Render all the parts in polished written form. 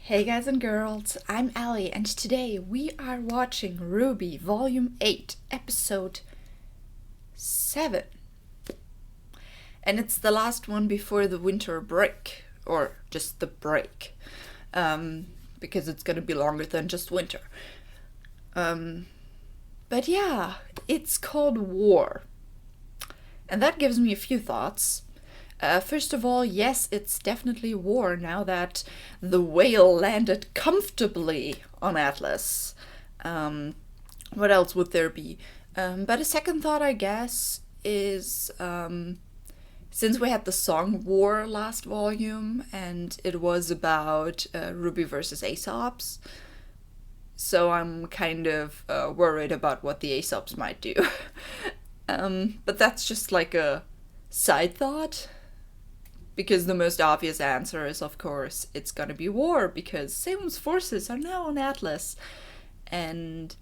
Hey guys and girls, I'm Allie, and today we are watching RWBY Volume 8, Episode 7. And it's the last one before the winter break, or just the break, because it's gonna be longer than just winter. But yeah, it's called War. And that gives me a few thoughts. First of all, yes, it's definitely war now that the whale landed comfortably on Atlas. What else would there be? But a second thought, I guess, is since we had the song War last volume, and it was about RWBY versus Aesops, so I'm kind of worried about what the Aesops might do. But that's just like a side thought. Because the most obvious answer is, of course, it's gonna be war, because Salem's forces are now on Atlas, and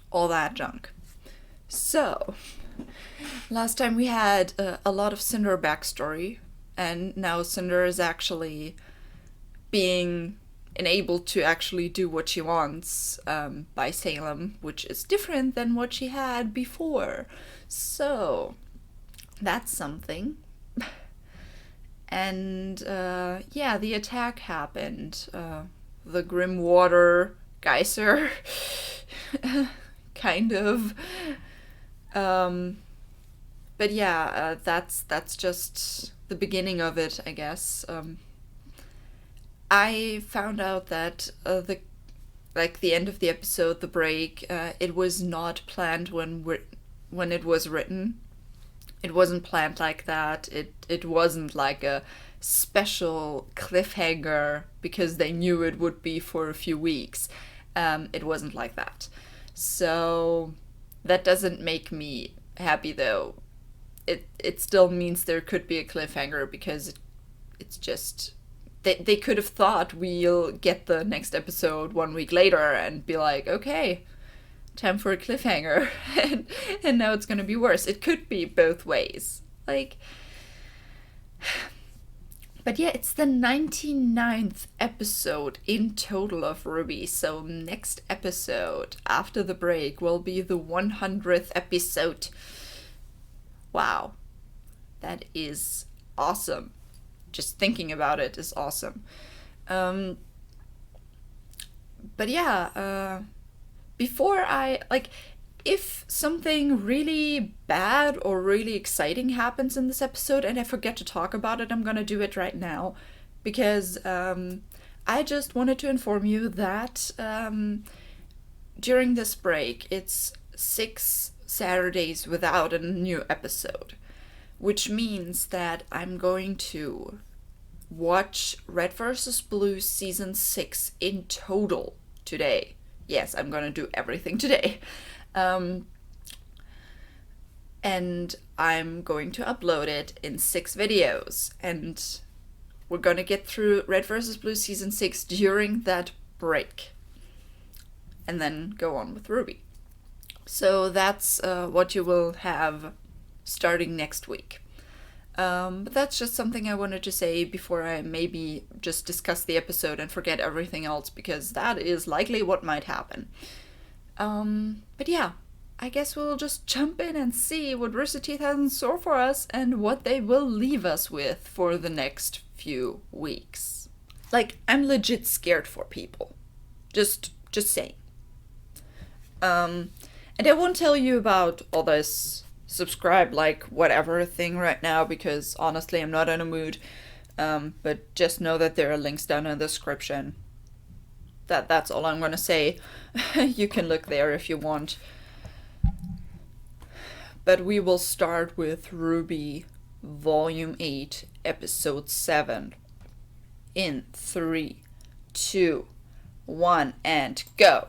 all that junk. So, last time we had a lot of Cinder backstory, and now Cinder is actually being enabled to actually do what she wants by Salem, which is different than what she had before. So, that's something. And yeah, the attack happened. The Grim Water Geyser, kind of. But yeah, that's just the beginning of it, I guess. I found out that the end of the episode, the break, it was not planned when it was written. It wasn't planned like that. It wasn't like a special cliffhanger because they knew it would be for a few weeks. It wasn't like that. So that doesn't make me happy though. It still means there could be a cliffhanger because it's just... They could have thought we'll get the next episode 1 week later and be like, okay, time for a cliffhanger, and now it's gonna be worse. It could be both ways. But yeah, it's the 99th episode in total of RWBY, so next episode after the break will be the 100th episode. Wow. That is awesome. Just thinking about it is awesome. But yeah, before if something really bad or really exciting happens in this episode and I forget to talk about it, I'm gonna do it right now. Because I just wanted to inform you that during this break, it's 6 Saturdays without a new episode. Which means that I'm going to watch Red vs. Blue Season 6 in total today. Yes, I'm gonna do everything today. And I'm going to upload it in 6 videos. And we're gonna get through Red vs. Blue Season 6 during that break. And then go on with RWBY. So that's what you will have starting next week. But that's just something I wanted to say before I maybe just discuss the episode and forget everything else, because that is likely what might happen. But yeah, I guess we'll just jump in and see what Rooster Teeth has in store for us and what they will leave us with for the next few weeks. I'm legit scared for people. Just saying. And I won't tell you about all this subscribe, whatever thing right now, because honestly I'm not in a mood. But just know that there are links down in the description. That's all I'm gonna say. You can look there if you want. But we will start with RWBY Volume 8, Episode 7. In 3, 2, 1, and go!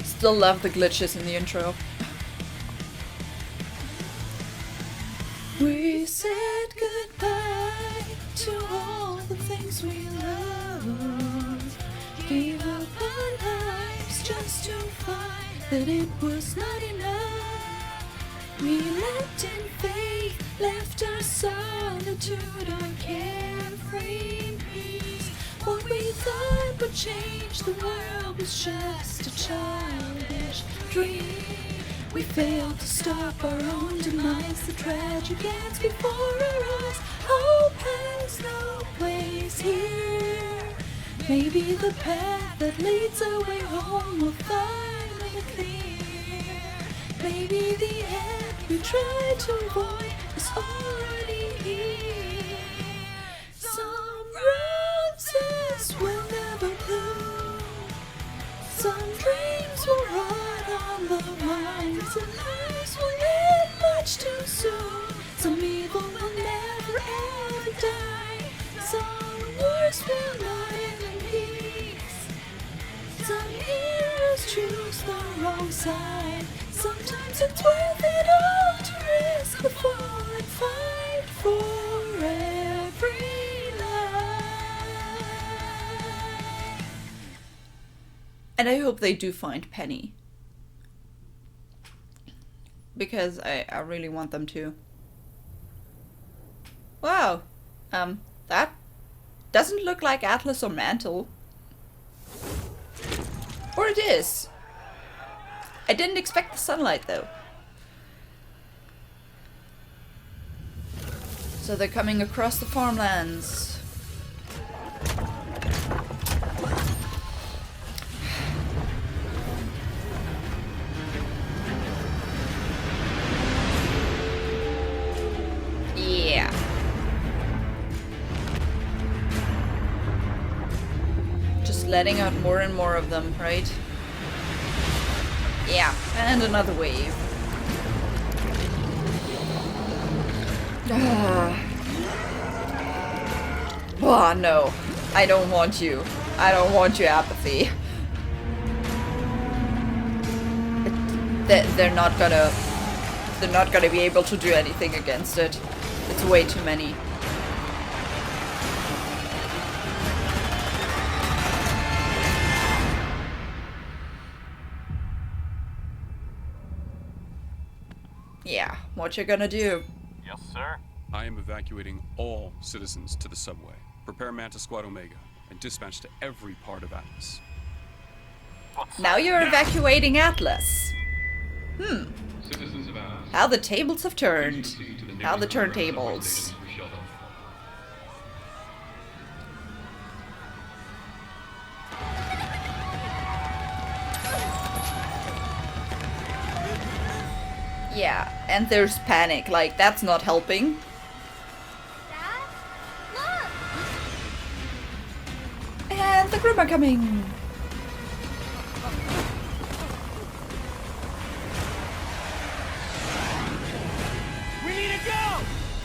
Still love the glitches in the intro. We said goodbye to all the things we loved. Gave up our lives just to find that it was not enough. We leapt in faith, left our solitude on carefree peace. What we thought would change the world was just a childish dream. We failed to stop our own demise, the tragic ends before our eyes. Hope has no place here. Maybe the path that leads away home will finally clear. Maybe the end we tried to avoid is already here. Some roses will never bloom. Some dreams will rot on the vine. Some lives will end much too soon. Some evil will never ever die. Some wars will not end in peace. Some heroes choose the wrong side. Sometimes it's worth it all to risk the fall and fight for every life. And I hope they do find Penny. Because I really want them to. Wow. That doesn't look like Atlas or Mantle. Or it is. I didn't expect the sunlight though. So they're coming across the farmlands. Yeah. Just letting out more and more of them, right? Yeah, and another wave. Oh no, I don't want you. I don't want your apathy. They're not gonna be able to do anything against it. It's way too many. Yeah, what you gonna do? Yes, sir. I am evacuating all citizens to the subway. Prepare Manta Squad Omega and dispatch to every part of Atlas. Now you're evacuating Atlas. Citizens of Atlas. How the tables have turned. How the turntables. Yeah, and there's panic, like, that's not helping. Dad? Look! And the Grimm are coming! We need to go!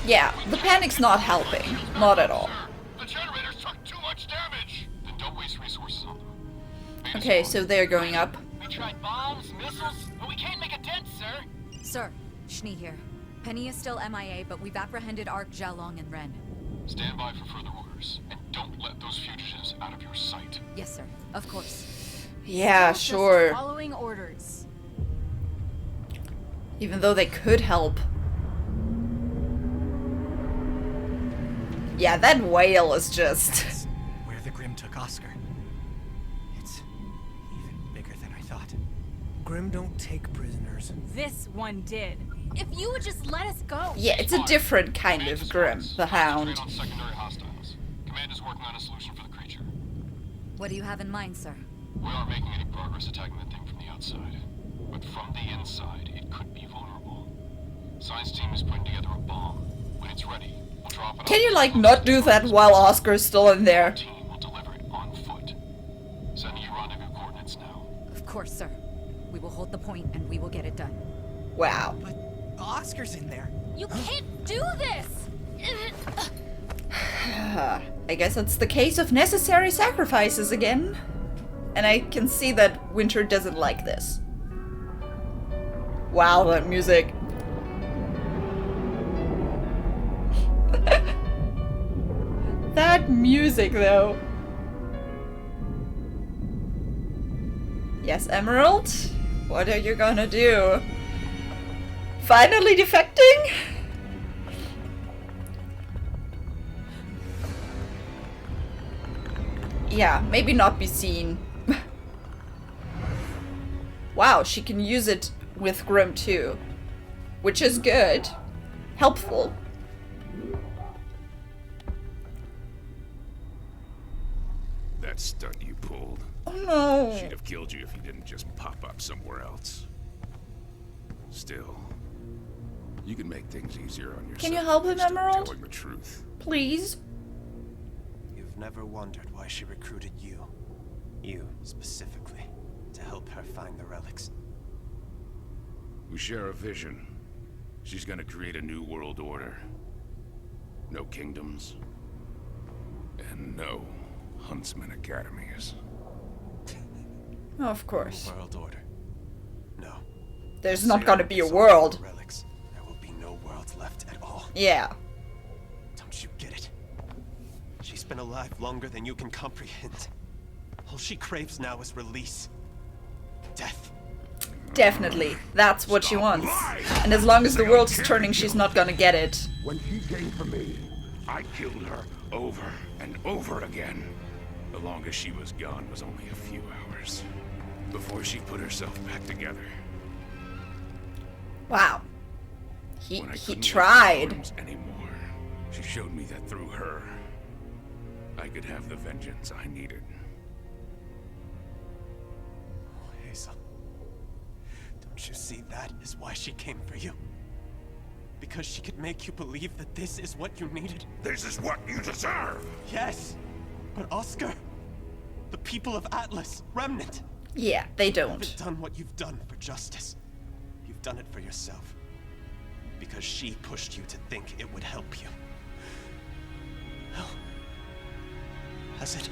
Yeah, the panic's not helping. Not at all. The generators took too much damage. Then don't waste resources on them. Okay, so they're going up. We tried bombs, missiles, but we can't make a dent, sir. Sir, Schnee here. Penny is still MIA, but we've apprehended Ark, Xiaolong, and Ren. Stand by for further orders, and don't let those fugitives out of your sight. Yes, sir. Of course. Yeah, Just sure. following orders. Even though they could help. Yeah, that whale is just... Where the Grimm took Oscar. It's even bigger than I thought. Grimm don't take prisoners. This one did. If you would just let us go. Yeah, it's a different kind of Grimm, the Hound. Concentrate on secondary hostiles. Command is working on a solution for the creature. What do you have in mind, sir? We aren't making any progress attacking the thing from the outside. But from the inside, it could be vulnerable. Science team is putting together a bomb. When it's ready, we'll drop it. Can you, like, not do that while Oscar's still in there? Team will deliver it on foot. Sending you rendezvous coordinates now. Of course, sir. We will hold the point and we will get it done. Wow. But Oscar's in there. You can't do this! I guess it's the case of necessary sacrifices again. And I can see that Winter doesn't like this. Wow, that music. That music, though. Yes, Emerald? What are you gonna do? Finally defecting? Yeah, maybe not be seen. Wow, she can use it with Grim too. Which is good. Helpful. That stunt you pulled. Oh no. She'd have killed you if you didn't just pop up somewhere else. Still, you can make things easier on yourself. Can you help him, instead of Emerald? telling the truth. Please? You've never wondered why she recruited you. You, specifically, to help her find the relics. We share a vision. She's gonna create a new world order. No kingdoms. And no Huntsman Academies. Of course. World order. No. There's not Say gonna I be a saw world. Relics. There will be no worlds left at all. Yeah. Don't you get it? She's been alive longer than you can comprehend. All she craves now is release. Death. Definitely. That's what she wants. And as long as the world is turning, she's not gonna get it. When she came for me, I killed her over and over again. The longest she was gone was only a few hours. Before she put herself back together. Wow. When I He couldn't tried. arms anymore, she showed me that through her, I could have the vengeance I needed. Oh, Hazel. Don't you see that is why she came for you? Because she could make you believe that this is what you needed? This is what you deserve! Yes! But Oscar, the people of Atlas, Remnant, Yeah, they haven't don't. done what you've done for justice. You've done it for yourself. Because she pushed you to think it would help you. Well, has it?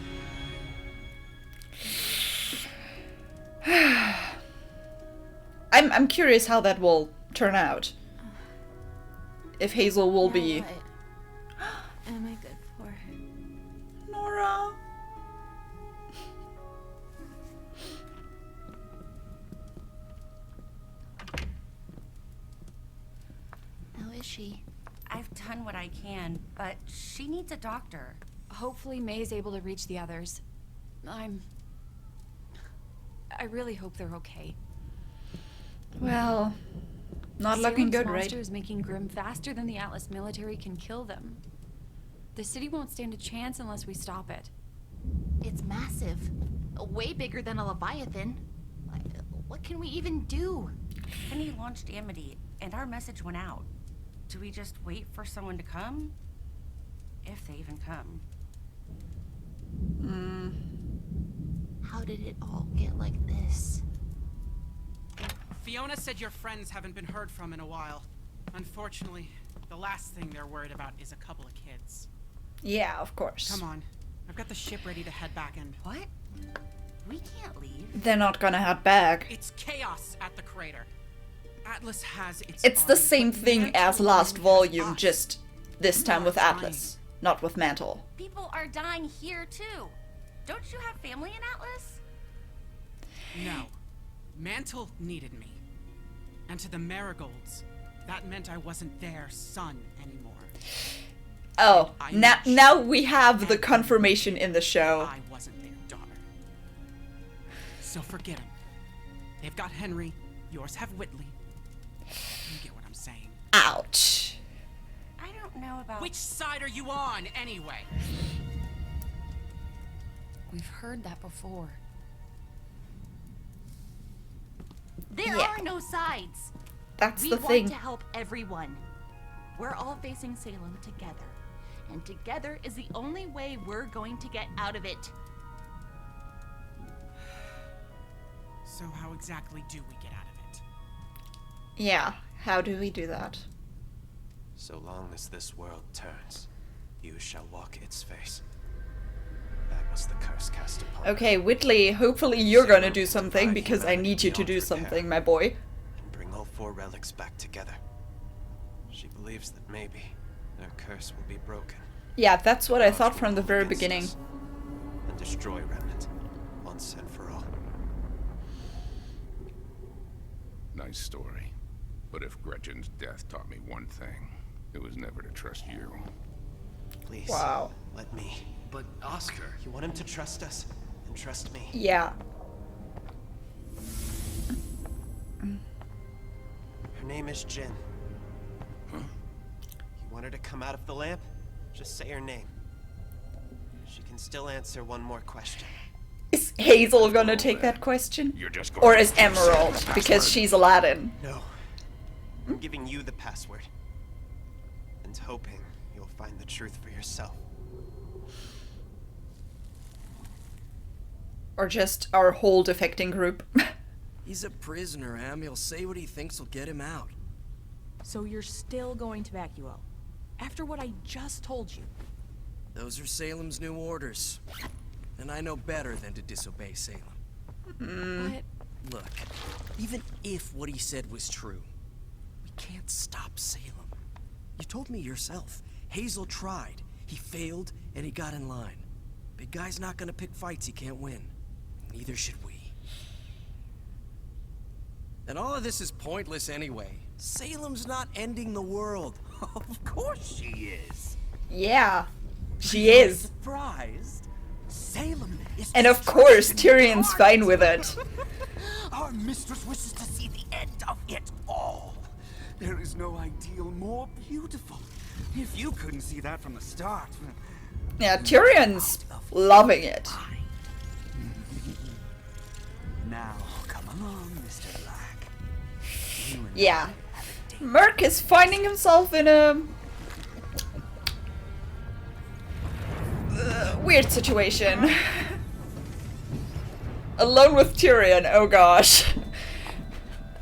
I'm curious how that will turn out. If Hazel will be... What am I good for? Nora. How is she? I've done what I can, but she needs a doctor. Hopefully May's able to reach the others. I really hope they're okay. Well, not looking Salem's good, right? monster is making Grim faster than the Atlas military can kill them. The city won't stand a chance unless we stop it. It's massive. Way bigger than a Leviathan. What can we even do? Penny launched Amity, and our message went out. Do we just wait for someone to come? If they even come. How did it all get like this? Fiona said your friends haven't been heard from in a while. Unfortunately, the last thing they're worried about is a couple of kids. Yeah, of course. Come on. I've got the ship ready to head back and... What? We can't leave. They're not gonna head back. It's chaos at the crater. Atlas has its It's the army, same but thing Mantle as last has volume, us. just this time with Not Atlas, not with Mantle. People are dying here, too. Don't you have family in Atlas? No. Mantle needed me. And to the Marigolds, that meant I wasn't their son anymore. Oh, I now we have the confirmation in the show. I wasn't their daughter. So forget them. They've got Henry. Yours have Whitley. You get what I'm saying. Ouch. I don't know about... Which side are you on, anyway? We've heard that before. There Yeah. are no sides. That's We the want thing. to help everyone. We're all facing Salem together. And together is the only way we're going to get out of it. So how exactly do we get out of it? Yeah, how do we do that? So long as this world turns, you shall walk its face. That was the curse cast upon her. Okay, Whitley, hopefully you're gonna do something, because I need you to do something, my boy. And bring all 4 relics back together. She believes that maybe their curse will be broken. Yeah, that's what I thought Odds from the will very roll against beginning. us, and destroy Remnant, once and for all. Nice story. But if Gretchen's death taught me one thing, it was never to trust you. Please. Wow. Let me. But Oscar... You want him to trust us? Then trust me. Yeah. Her name is Jin. Huh? You want her to come out of the lamp? Just say her name. She can still answer one more question. Is Hazel gonna take that question? You're just going Or to is give Sam Emerald, the because password. she's Aladdin? No. I'm giving you the password. And hoping you'll find the truth for yourself. Or just our whole defecting group? He's a prisoner, Em. He'll say what he thinks will get him out. So you're still going to back you up? After what I just told you? Those are Salem's new orders. And I know better than to disobey Salem. But Look, even if what he said was true, we can't stop Salem. You told me yourself. Hazel tried. He failed, and he got in line. Big guy's not gonna pick fights he can't win. Neither should we. And all of this is pointless anyway. Salem's not ending the world. Of course she is. Yeah, she is. Surprised? Salem is... And of course, Tyrion's fine with it. Our mistress wishes to see the end of it all. There is no ideal more beautiful. If you couldn't see that from the start... Yeah, Tyrion's loving it. Now, come along, Mr. Black. You and Yeah. I have a date. Merc is finding himself in a... weird situation. Alone with Tyrion, oh gosh.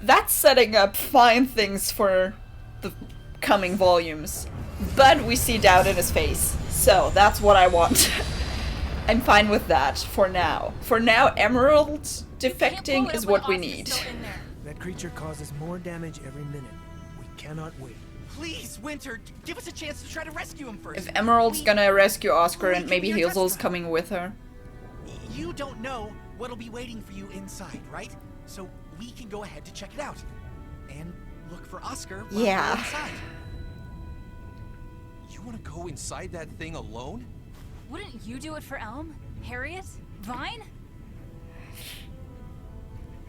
That's setting up fine things for the coming volumes. But we see doubt in his face, so that's what I want. I'm fine with that for now. For now, Emerald defecting is what we need. That creature causes more damage every minute. We cannot wait. Please, Winter, give us a chance to try to rescue him first. If Emerald's gonna rescue Oscar and maybe Hazel's coming with her. You don't know what'll be waiting for you inside, right? So we can go ahead to check it out. And look for Oscar while Yeah. we're inside. You want to go inside that thing alone? Wouldn't you do it for Elm? Harriet? Vine?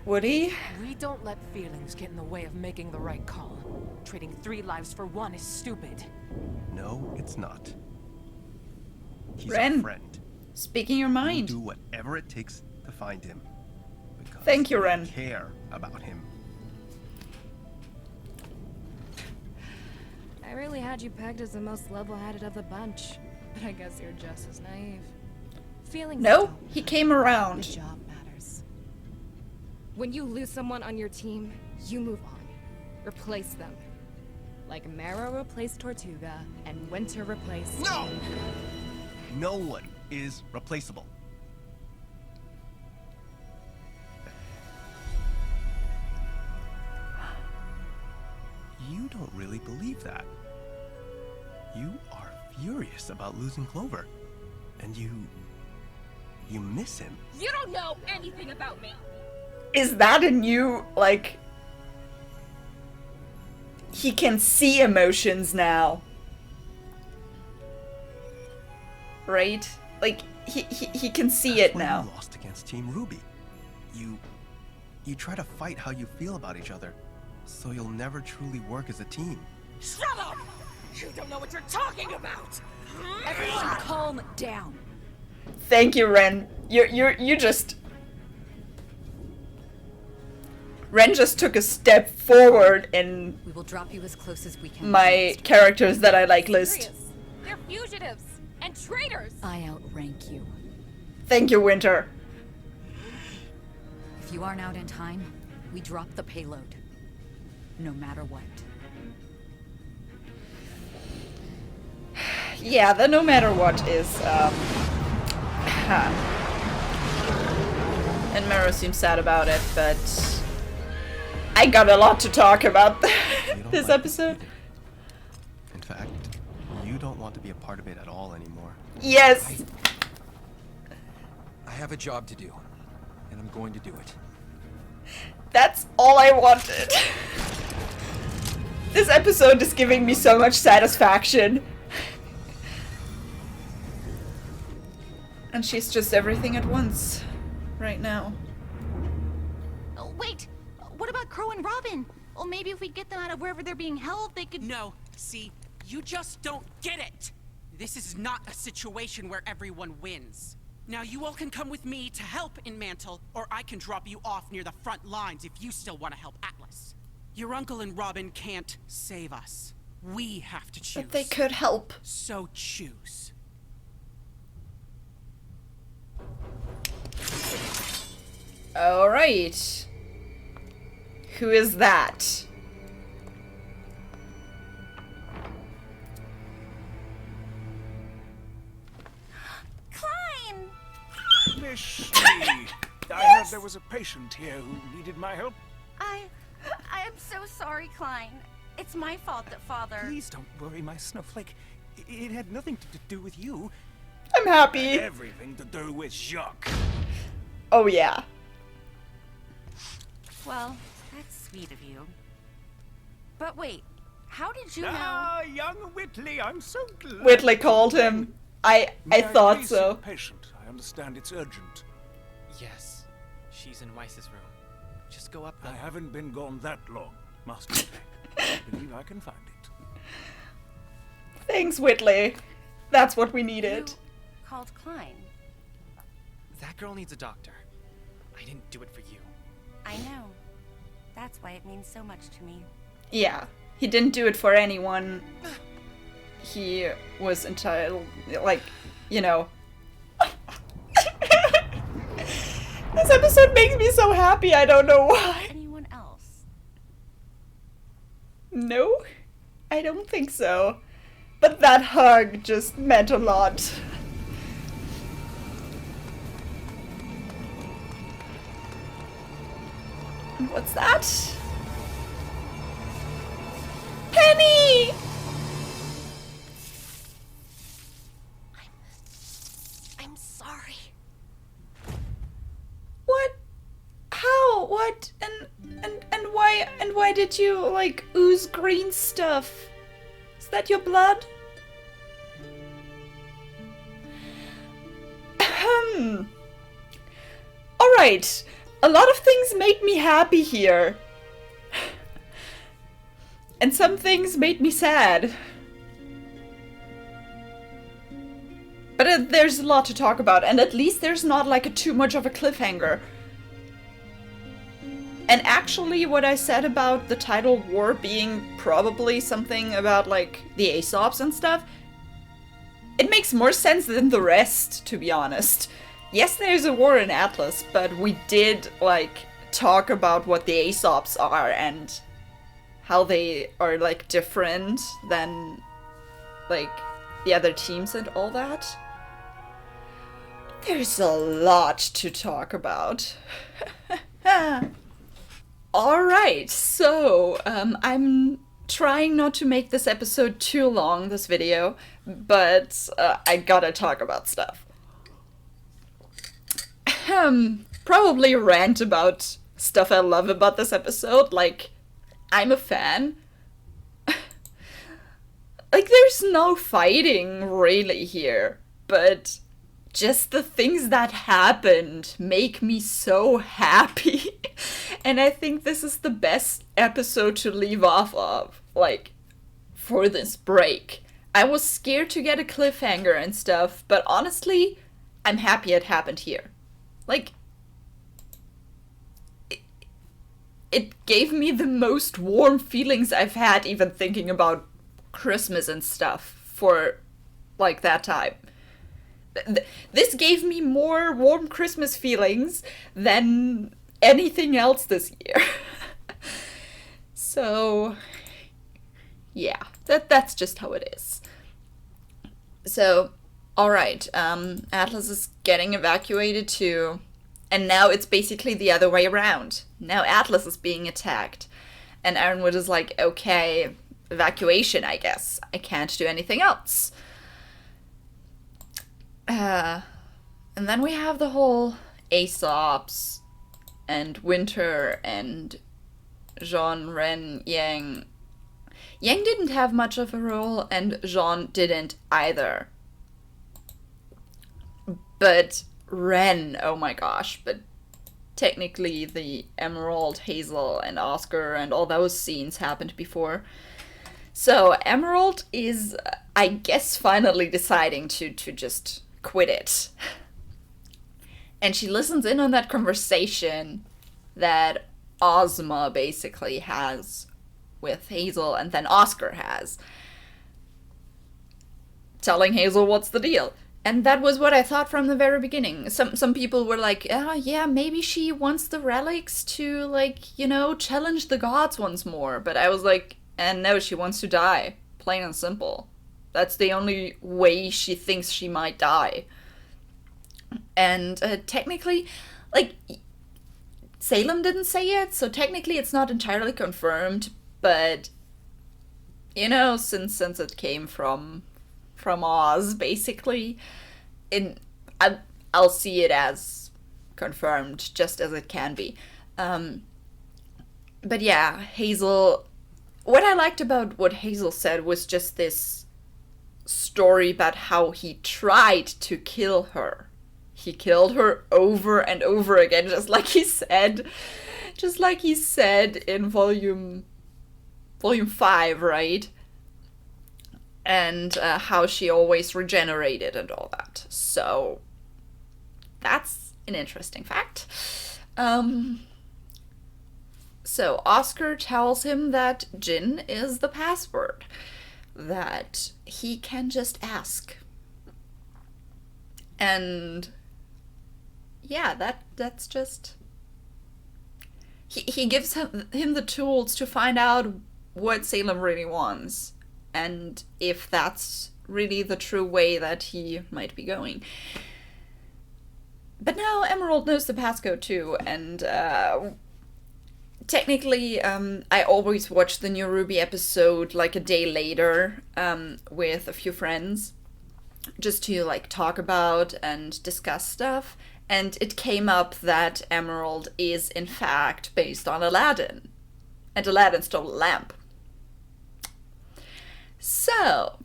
Would he? We don't let feelings get in the way of making the right call. Trading 3 lives for 1 is stupid. No, it's not. He's Ren, a friend. speaking your mind. We'll do whatever it takes to find him. Because Thank you, we Ren. care about him. I really had you pegged as the most level-headed of the bunch, but I guess you're just as naive. Feelings No, don't he came around. The job matters. When you lose someone on your team, you move on. Replace them. Like Marrow replaced Tortuga, and Winter replaced... No! No one is replaceable. You don't really believe that. You are furious about losing Clover. And you miss him. You don't know anything about me! Is that a new, like... He can see emotions now. Right? Like, he can see it now. You lost against Team RWBY. You try to fight how you feel about each other, so you'll never truly work as a team. Shut up! You don't know what you're talking about! Everyone calm down. Thank you, Ren. You just... Ren just took a step forward in We will drop you as close as we can. my characters that I like list. They're fugitives and traitors! I outrank you. Thank you, Winter. If you aren't out in time, we drop the payload. No matter what. Yeah, the no matter what is, And Mero seems sad about it, but... I got a lot to talk about this episode. In fact, you don't want to be a part of it at all anymore. Yes! I have a job to do, and I'm going to do it. That's all I wanted. This episode is giving me so much satisfaction. And she's just everything at once right now. Oh, wait! What about Crow and Robin? Well, maybe if we get them out of wherever they're being held, they could... No, see, you just don't get it! This is not a situation where everyone wins. Now you all can come with me to help in Mantle, or I can drop you off near the front lines if you still want to help Atlas. Your uncle and Robin can't save us. We have to choose. But they could help. So choose. Alright. Who is that? Klein! Miss Lee, I heard there was a patient here who needed my help. I am so sorry, Klein. It's my fault that Father... Please don't worry, my snowflake. It had nothing to do with you. I'm happy. Everything to do with Jacques. Oh yeah. Well, that's sweet of you. But wait, how did you know... Ah, young Whitley, I'm so glad. Whitley called him. I thought please so. see the patient? I understand it's urgent. Yes. She's in Weiss's room. Just go up there. I haven't been gone that long, Master Whitley. I believe I can find it. Thanks, Whitley. That's what we needed. You called Klein. That girl needs a doctor. I didn't do it for you. I know. That's why it means so much to me. Yeah, he didn't do it for anyone. He was entitled, like, you know. This episode makes me so happy, I don't know why. Anyone else? No, I don't think so. But that hug just meant a lot. What's that? Penny! I'm sorry. What? How? What? And why did you, like, ooze green stuff? Is that your blood? Alright. A lot of things made me happy here. And some things made me sad. But there's a lot to talk about, and at least there's not like too much of a cliffhanger. And actually what I said about the title War being probably something about like the Aesops and stuff, it makes more sense than the rest, to be honest. Yes, there's a war in Atlas, but we did like talk about what the Aesops are and how they are like different than like the other teams and all that. There's a lot to talk about. Alright, so I'm trying not to make this episode too long, this video, but I gotta talk about stuff. Probably rant about stuff I love about this episode, like, I'm a fan. Like, there's no fighting really here, but just the things that happened make me so happy. And I think this is the best episode to leave off of, like, for this break. I was scared to get a cliffhanger and stuff, but honestly, I'm happy it happened here. Like, it gave me the most warm feelings I've had even thinking about Christmas and stuff for, like, that time. This gave me more warm Christmas feelings than anything else this year. So, yeah, that's just how it is. So, alright, Atlas is getting evacuated too, and now it's basically the other way around. Now Atlas is being attacked, and Ironwood is like, okay, evacuation, I guess. I can't do anything else. And then we have the whole Aesops and Winter and Jean, Ren, Yang. Yang didn't have much of a role, and Jean didn't either. But Ren, oh my gosh, but technically the Emerald, Hazel, and Oscar and all those scenes happened before. So Emerald is, I guess, finally deciding to just quit it. And she listens in on that conversation that Ozma basically has with Hazel, and then Oscar has, telling Hazel what's the deal. And that was what I thought from the very beginning. Some people were like, oh yeah, maybe she wants the relics to, like, you know, challenge the gods once more. But I was like, and no, she wants to die. Plain and simple. That's the only way she thinks she might die. And technically, like, Salem didn't say it, so technically it's not entirely confirmed, but, you know, since it came from Oz, basically, I'll see it as confirmed, just as it can be. But yeah, Hazel, what I liked about what Hazel said was just this story about how he tried to kill her. He killed her over and over again, just like he said in volume 5, right? And how she always regenerated and all that. So that's an interesting fact. So Oscar tells him that Jinn is the password, that he can just ask. And yeah, that's just... He gives him the tools to find out what Salem really wants, and if that's really the true way that he might be going. But now Emerald knows the passcode too, and technically I always watch the new RWBY episode like a day later with a few friends, just to like talk about and discuss stuff, and it came up that Emerald is in fact based on Aladdin, and Aladdin stole a lamp. So,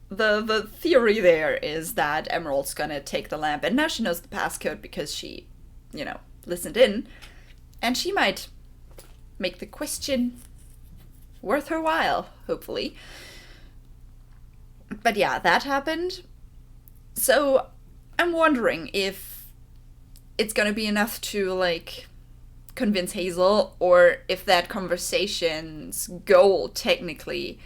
the theory there is that Emerald's gonna take the lamp, and now she knows the passcode because she, you know, listened in, and she might make the question worth her while, hopefully. But yeah, that happened. So, I'm wondering if it's gonna be enough to, like, convince Hazel, or if that conversation's goal, technically,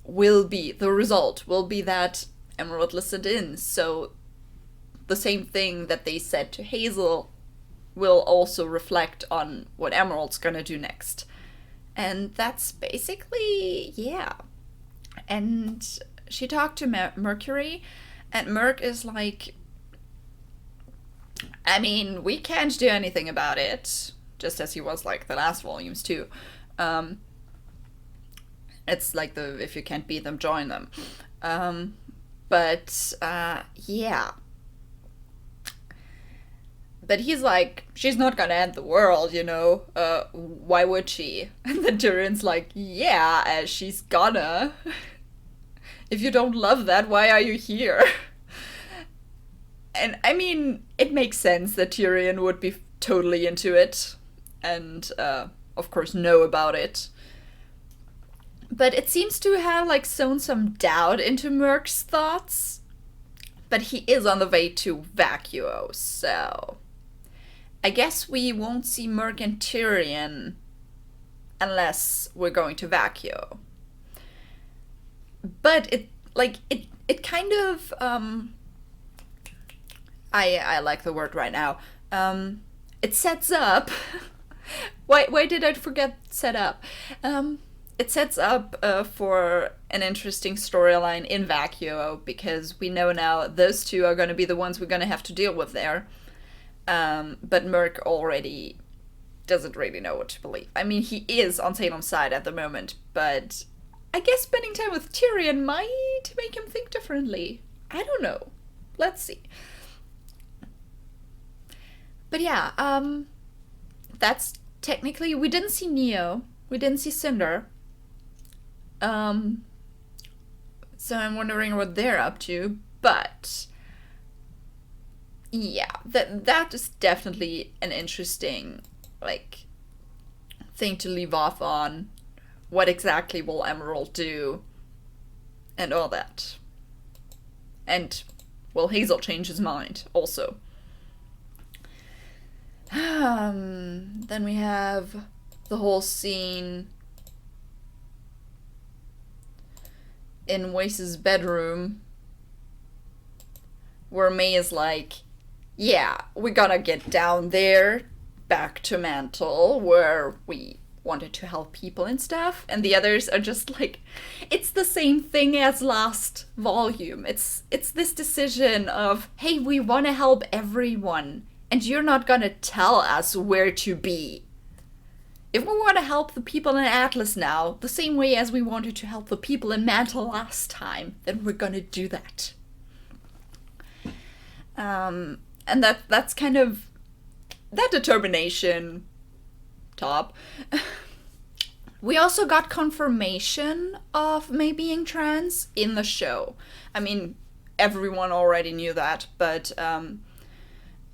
the result will be that Emerald listened in, so the same thing that they said to Hazel will also reflect on what Emerald's gonna do next. And that's basically, yeah. And she talked to Mercury, and Merc is like, I mean, we can't do anything about it, just as he was like the last volumes too. It's like if you can't beat them, join them. Yeah. But he's like, she's not gonna end the world, you know? Why would she? And then Tyrion's like, yeah, she's gonna. If you don't love that, why are you here? And I mean, it makes sense that Tyrion would be totally into it, and of course know about it. But it seems to have like sown some doubt into Merc's thoughts. But he is on the way to Vacuo, so I guess we won't see Merc and Tyrion unless we're going to Vacuo. But it kind of I like the word right now. It sets up why did I forget set up? It sets up for an interesting storyline in Vacuo, because we know now those two are going to be the ones we're going to have to deal with there. But Merc already doesn't really know what to believe. I mean, he is on Salem's side at the moment, but I guess spending time with Tyrion might make him think differently. I don't know. Let's see. But yeah, that's technically... We didn't see Neo. We didn't see Cinder. So I'm wondering what they're up to, but yeah, that is definitely an interesting, like, thing to leave off on. What exactly will Emerald do? And all that. And will Hazel change his mind also? Then we have the whole scene in Wace's bedroom where May is like, yeah, we gotta get down there back to Mantle where we wanted to help people and stuff, and the others are just like, it's the same thing as last volume. It's this decision of, hey, we want to help everyone and you're not gonna tell us where to be. If we want to help the people in Atlas now, the same way as we wanted to help the people in Mantle last time, then we're gonna do that. And that's kind of that determination. Top. We also got confirmation of May being trans in the show. I mean, everyone already knew that, but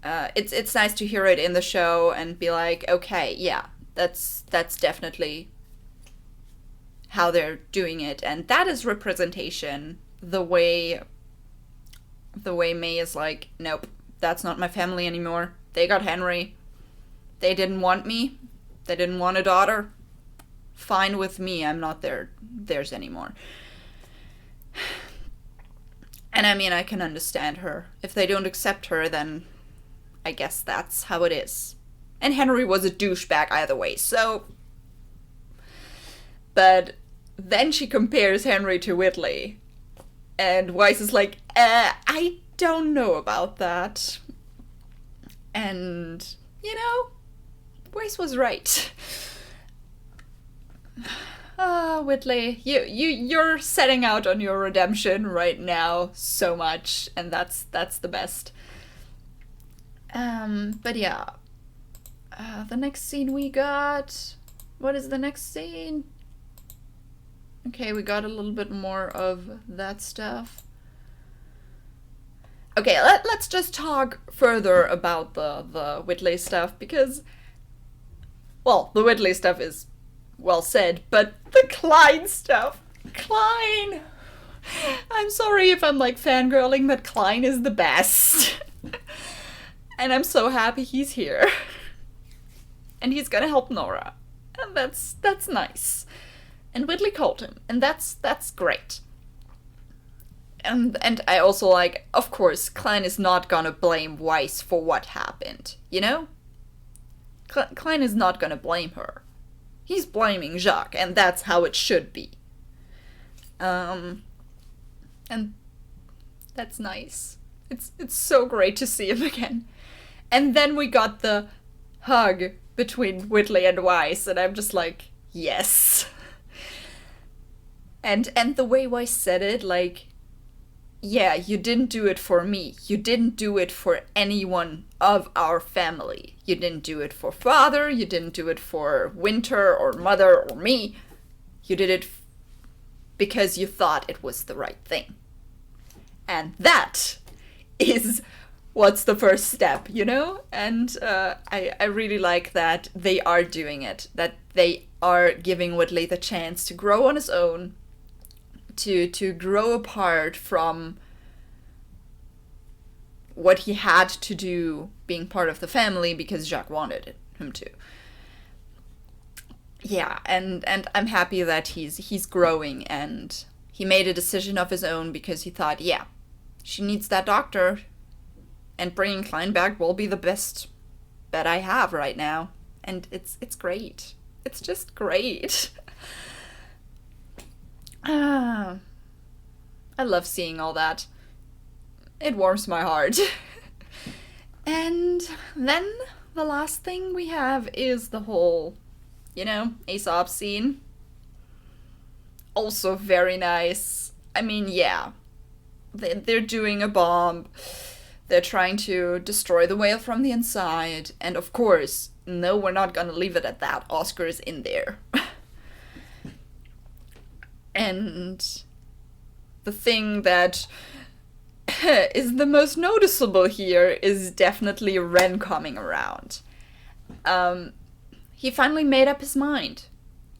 it's nice to hear it in the show and be like, okay, yeah. That's definitely how they're doing it, and that is representation. The way May is like, nope, that's not my family anymore. They got Henry. They didn't want me. They didn't want a daughter. Fine with me. I'm not theirs anymore. And I mean, I can understand her. If they don't accept her, then I guess that's how it is. And Henry was a douchebag either way, so... But then she compares Henry to Whitley. And Weiss is like, I don't know about that. And, you know, Weiss was right. Whitley, you're setting out on your redemption right now so much, and that's the best. But yeah. The next scene we got... What is the next scene? Okay, we got a little bit more of that stuff. Okay, let's just talk further about the Whitley stuff, because... Well, the Whitley stuff is well said, but the Klein stuff... Klein! I'm sorry if I'm, like, fangirling, but Klein is the best. And I'm so happy he's here. And he's gonna help Nora. And that's nice. And Whitley called him. And that's great. And I also like, of course, Klein is not gonna blame Weiss for what happened. You know? Klein is not gonna blame her. He's blaming Jacques, and that's how it should be. And that's nice. It's so great to see him again. And then we got the hug between Whitley and Weiss, and I'm just like, yes. And the way Weiss said it, like, yeah, you didn't do it for me. You didn't do it for anyone of our family. You didn't do it for Father, you didn't do it for Winter or Mother or me. You did it because you thought it was the right thing. And that is what's the first step, you know? And I really like that they are doing it, that they are giving Whitley the chance to grow on his own, to grow apart from what he had to do being part of the family because Jacques wanted him to. Yeah, and I'm happy that he's growing, and he made a decision of his own because he thought, yeah, she needs that doctor. And bringing Klein back will be the best bet I have right now. And it's great. It's just great. I love seeing all that. It warms my heart. And then the last thing we have is the whole, you know, Aesop scene. Also very nice. I mean, yeah. They're doing a bomb. They're trying to destroy the whale from the inside. And of course, no, we're not gonna leave it at that. Oscar is in there. And the thing that is the most noticeable here is definitely Ren coming around. He finally made up his mind.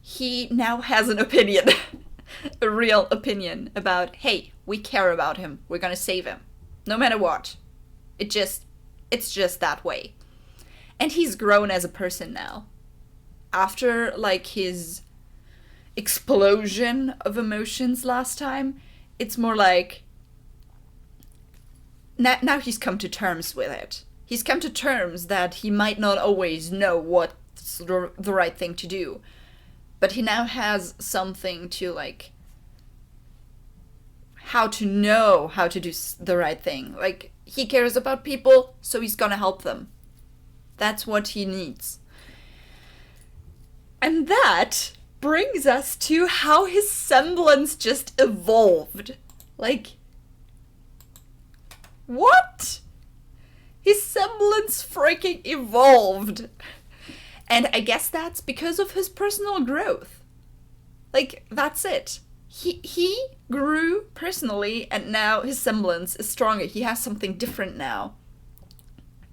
He now has an opinion, a real opinion about, hey, we care about him. We're gonna save him, no matter what. It's just that way. And he's grown as a person now. After, like, his explosion of emotions last time, it's more like, now he's come to terms with it. He's come to terms that he might not always know what's the right thing to do. But he now has something to, like, how to know how to do the right thing. Like, he cares about people, so he's gonna help them. That's what he needs. And that brings us to how his semblance just evolved. Like, what? His semblance freaking evolved. And I guess that's because of his personal growth. Like, that's it. He grew personally, and now his semblance is stronger. He has something different now.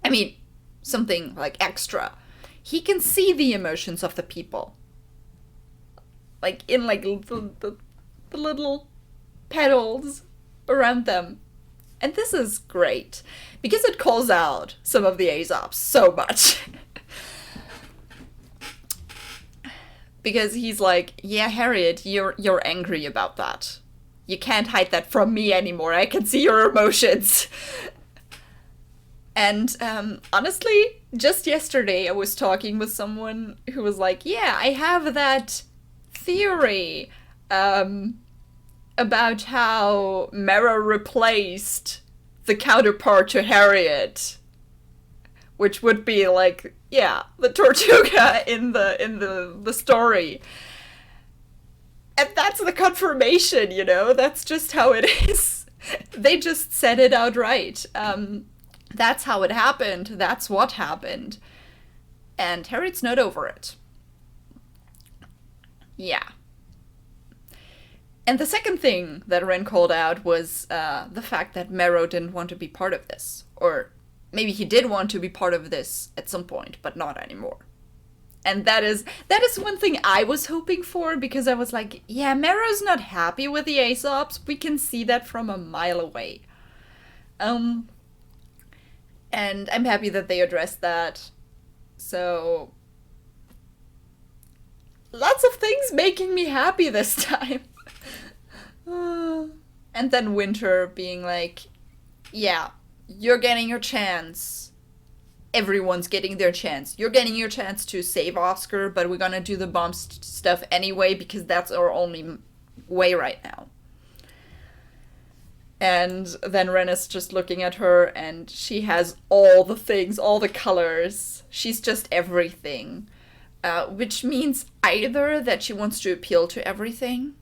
I mean, something, like, extra. He can see the emotions of the people. Like, in, like, the little petals around them. And this is great. Because it calls out some of the Aesops so much. Because he's like, yeah, Harriet, you're angry about that. You can't hide that from me anymore. I can see your emotions. And honestly, just yesterday I was talking with someone who was like, yeah, I have that theory about how Mara replaced the counterpart to Harriet, which would be like, yeah, the Tortuga in the story. And that's the confirmation, you know? That's just how it is. They just said it outright. That's how it happened. That's what happened. And Harriet's not over it. Yeah. And the second thing that Ren called out was the fact that Marrow didn't want to be part of this. Or maybe he did want to be part of this at some point, but not anymore. And that is one thing I was hoping for, because I was like, yeah, Marrow's not happy with the Aesops. We can see that from a mile away. And I'm happy that they addressed that. So, lots of things making me happy this time. And then Winter being like, yeah, you're getting your chance. Everyone's getting their chance. You're getting your chance to save Oscar, but we're gonna do the bomb stuff anyway because that's our only way right now. And then Ren is just looking at her, and she has all the things, all the colors. She's just everything. Which means either that she wants to appeal to everything,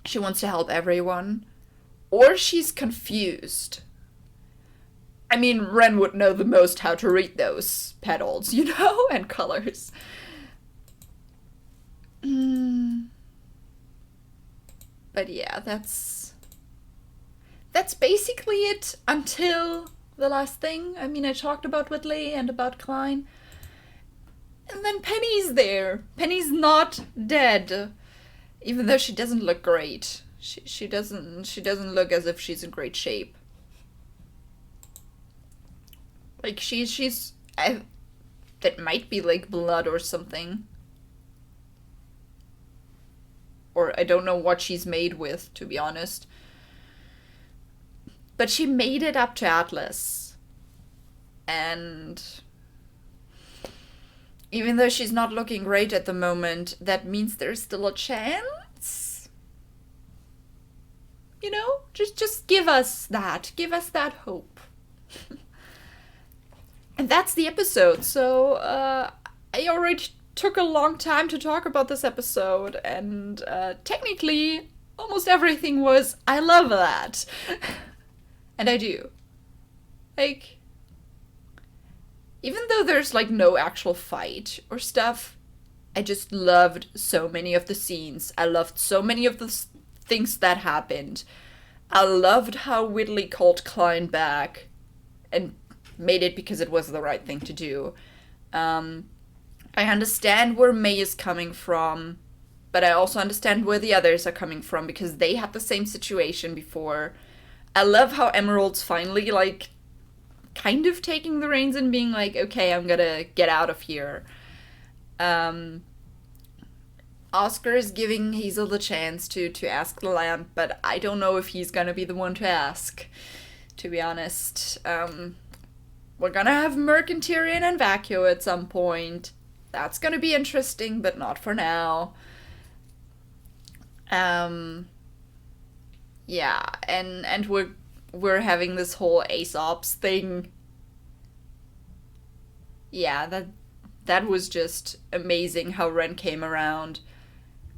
she wants to help everyone, or she's confused. I mean, Ren would know the most how to read those petals, you know, and colors. But yeah, that's basically it until the last thing. I mean, I talked about Whitley and about Klein. And then Penny's there. Penny's not dead. Even though she doesn't look great. She doesn't look as if she's in great shape. Like, that might be, like, blood or something. Or I don't know what she's made with, to be honest. But she made it up to Atlas. And even though she's not looking great at the moment, that means there's still a chance? You know? Just give us that. Give us that hope. And that's the episode, so I already took a long time to talk about this episode, and technically, almost everything was, I love that. And I do. Like, even though there's, like, no actual fight or stuff, I just loved so many of the scenes. I loved so many of the things that happened. I loved how Whitley called Klein back and made it because it was the right thing to do. I understand where May is coming from, but I also understand where the others are coming from because they had the same situation before. I love how Emerald's finally, like, kind of taking the reins and being like, okay, I'm gonna get out of here. Oscar is giving Hazel the chance to ask the lamp, but I don't know if he's gonna be the one to ask, to be honest. We're gonna have Merc and Tyrion and Vacuo at some point. That's gonna be interesting, but not for now. Yeah, and we're having this whole Aesop's thing. Yeah, that was just amazing how Ren came around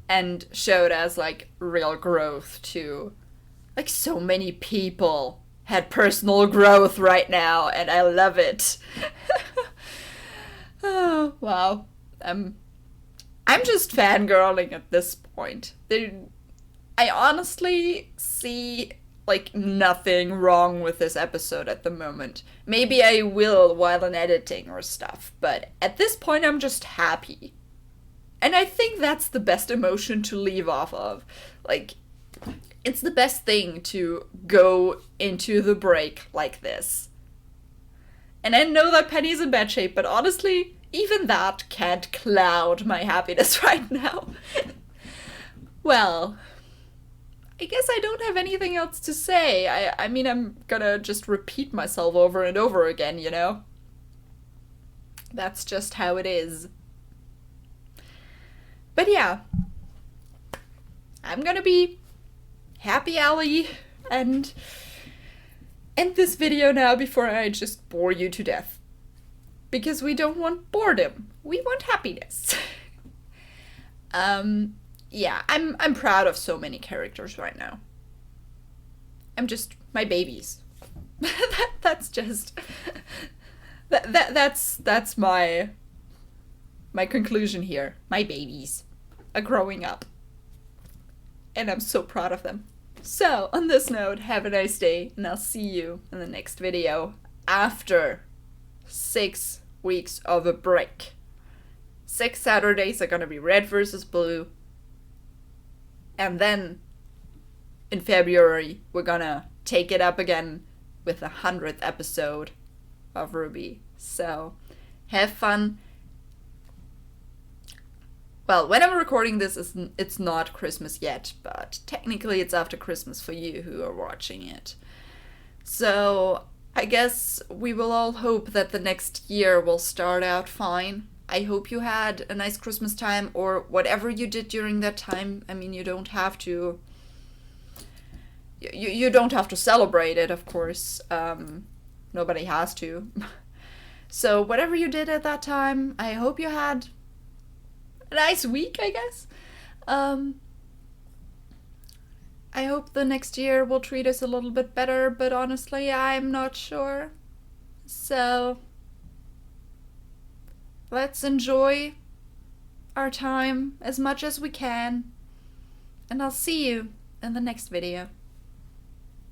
and showed us, like, real growth too. Like, so many people had personal growth right now, and I love it. Oh, wow. I'm just fangirling at this point. I honestly see, like, nothing wrong with this episode at the moment. Maybe I will while I'm editing or stuff, but at this point I'm just happy. And I think that's the best emotion to leave off of. Like, it's the best thing to go into the break like this. And I know that Penny's in bad shape, but honestly, even that can't cloud my happiness right now. Well, I guess I don't have anything else to say. I mean, I'm gonna just repeat myself over and over again, you know? That's just how it is. But yeah, I'm gonna be happy Allie and end this video now before I just bore you to death. Because we don't want boredom, we want happiness. Yeah, I'm proud of so many characters right now. I'm just my babies. That's just that's my conclusion here. My babies are growing up. And I'm so proud of them. So, on this note, have a nice day, and I'll see you in the next video after 6 weeks of a break. 6 Saturdays are gonna be red versus blue. And then, in February, we're gonna take it up again with the 100th episode of RWBY. So, have fun. Well, when I'm recording this, it's not Christmas yet, but technically it's after Christmas for you who are watching it. So, I guess we will all hope that the next year will start out fine. I hope you had a nice Christmas time, or whatever you did during that time. I mean, you don't have to... You don't have to celebrate it, of course. Nobody has to. So, whatever you did at that time, I hope you had a nice week, I guess. I hope the next year will treat us a little bit better, but honestly, I'm not sure. So, let's enjoy our time as much as we can. And I'll see you in the next video.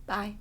Bye.